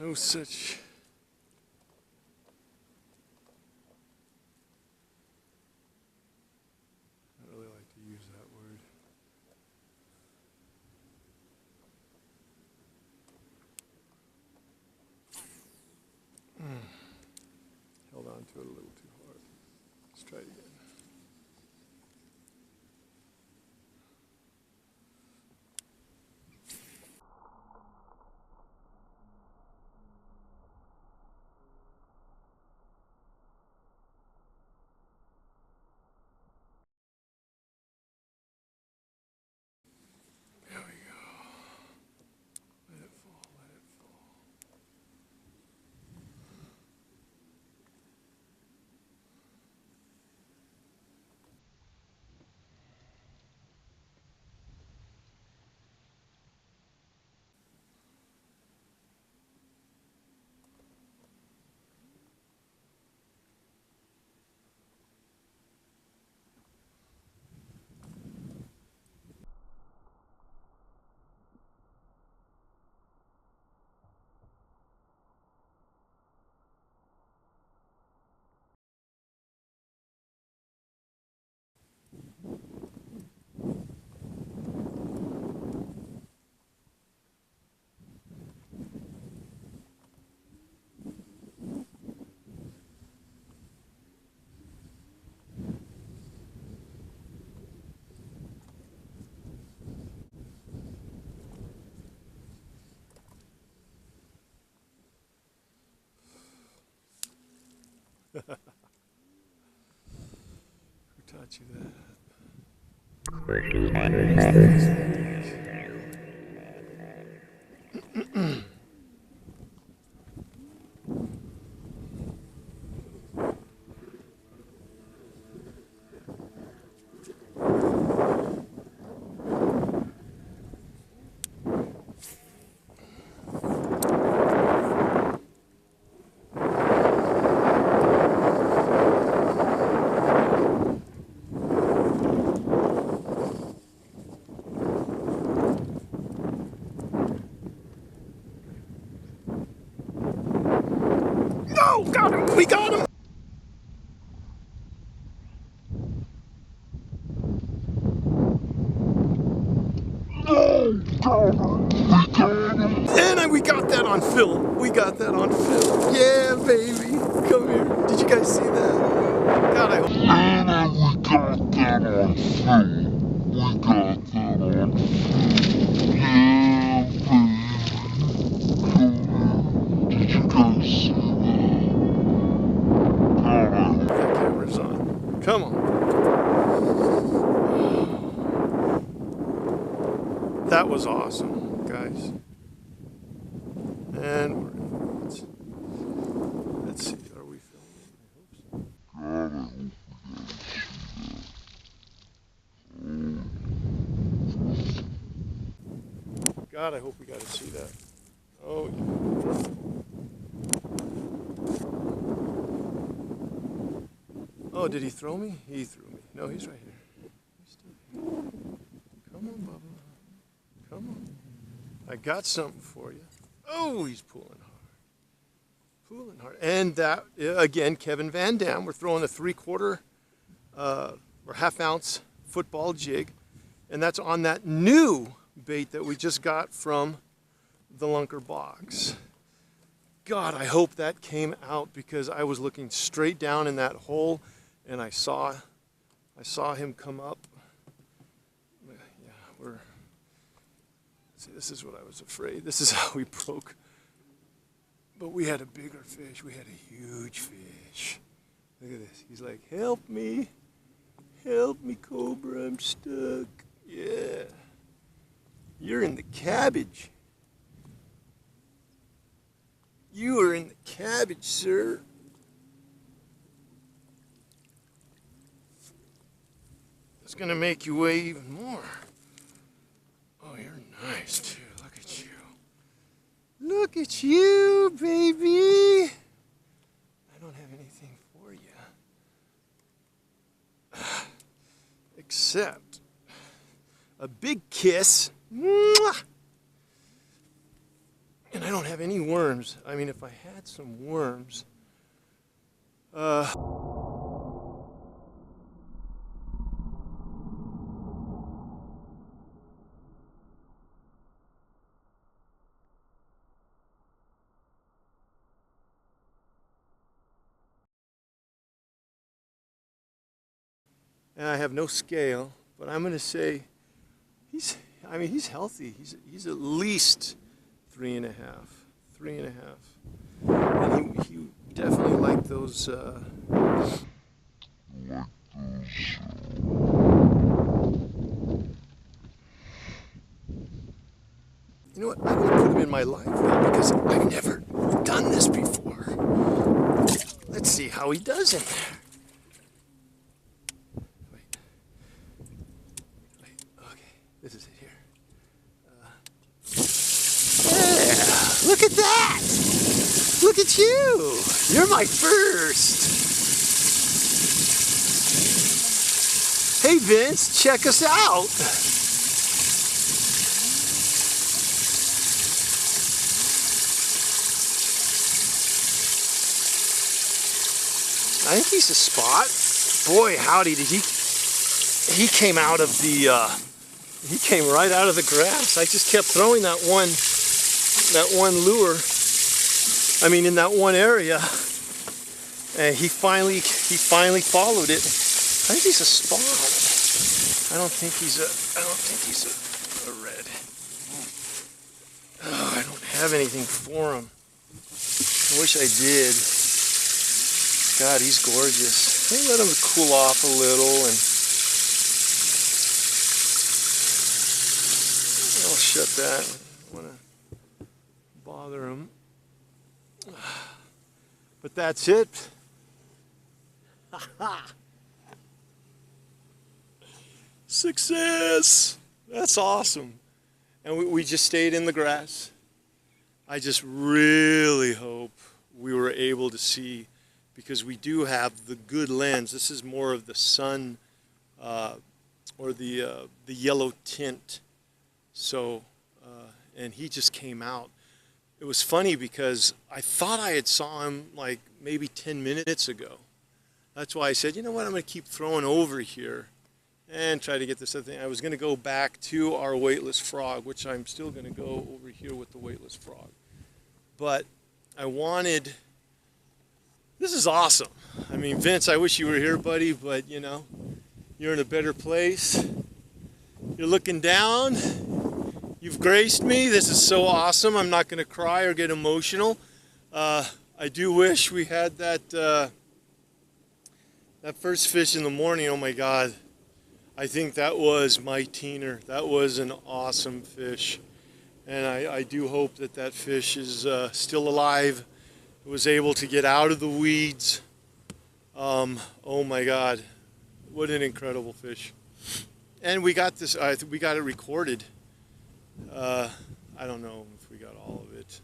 No such. I don't really like to use that word. Held on to it a little too hard. Let's try it again. There we go. Let it fall, let it fall. Who taught you that? No! Got him! We got him! And we got that on film. We got that on film. Yeah, baby. Come here. Did you guys see that? God, I hope. We got that on film. We got that on film. Yeah, baby. Come here. Did you guys see that? God, I hope. That camera's on. Come on. That was awesome, guys. And we're in. Let's see, are we filming? I hope so. God, I hope we got to see that. Oh, yeah. Oh, did he throw me? He threw me. No, he's right here. He's still here. Come on, Bubba. Come on. I got something for you. Oh, he's pulling hard. Pulling hard. And that, again, Kevin Van Dam. We're throwing a 3/4 or half-ounce football jig. And that's on that new bait that we just got from the Lunker box. God, I hope that came out because I was looking straight down in that hole and I saw him come up. Yeah, see, this is what I was afraid. This is how we broke. But we had a bigger fish. We had a huge fish. Look at this. He's like, help me. Help me, Cobra. I'm stuck. Yeah. You're in the cabbage. You are in the cabbage, sir. It's going to make you weigh even more. Oh, you're nice, too. Look at you. Look at you, baby. I don't have anything for you. Except a big kiss. Mwah! And I don't have any worms. I mean, if I had some worms, and I have no scale, but I'm going to say he's healthy. He's at least 3.5, 3.5. And he definitely liked those, you know what, I'm going to put him in my live well because I've never done this before. Let's see how he does in there. Wait, okay, this is it here. Yeah, look at that! Look at you! You're my first! Hey Vince, check us out! I think he's a spot. Boy, howdy, did he came out of the, he came right out of the grass. I just kept throwing that one lure, I mean in that one area, and he finally followed it. I think he's a spot. I don't think he's a red. Oh, I don't have anything for him. I wish I did. God, he's gorgeous. Maybe let him cool off a little, and I'll shut that. I don't want to bother him. But that's it. Success! That's awesome. And we just stayed in the grass. I just really hope we were able to see, because we do have the good lens. This is more of the sun or the yellow tint. So, and he just came out. It was funny because I thought I had saw him like maybe 10 minutes ago. That's why I said, you know what, I'm going to keep throwing over here and try to get this other thing. I was going to go back to our weightless frog, which I'm still going to go over here with the weightless frog. But I wanted... This is awesome. I mean, Vince, I wish you were here, buddy, but you know, you're in a better place. You're looking down. You've graced me. This is so awesome. I'm not going to cry or get emotional. I do wish we had that that first fish in the morning. Oh my God. I think that was my teener. That was an awesome fish. And I do hope that that fish is still alive. Was able to get out of the weeds. Oh my God, what an incredible fish! And we got this. We got it recorded. I don't know if we got all of it.